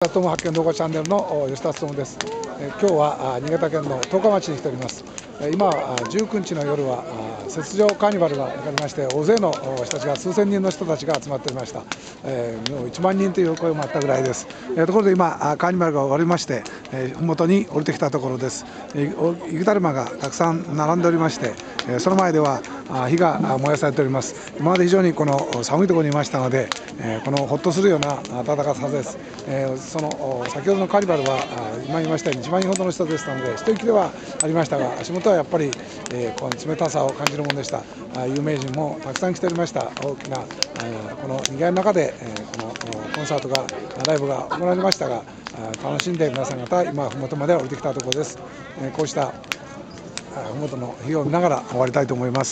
里も発見動画チャンネルの吉田勉です。今日は新潟県の十日町に来ております。今は19日の夜は雪上カーニバルがかかりまして、大勢の人たちが、数千人の人たちが集まっておりました。もう1万人という声もあったぐらいです。ところで今カーニバルが終わりまして、麓に降りてきたところです。雪だるまがたくさん並んでおりまして、その前では火が燃やされております。今まで非常にこの寒いところにいましたので、このほっとするような暖かさです。その先ほどのカーニバルは今言いましたように1万人ほどの人でしたので、一息ではありましたが、足元はやっぱりこの冷たさを感じるものでした。有名人もたくさん来ておりました。大きなこの賑わいの中でこのコンサートがライブが行われましたが、楽しんで皆さん方今麓まで降りてきたところです。こうした麓の火を見ながら終わりたいと思います。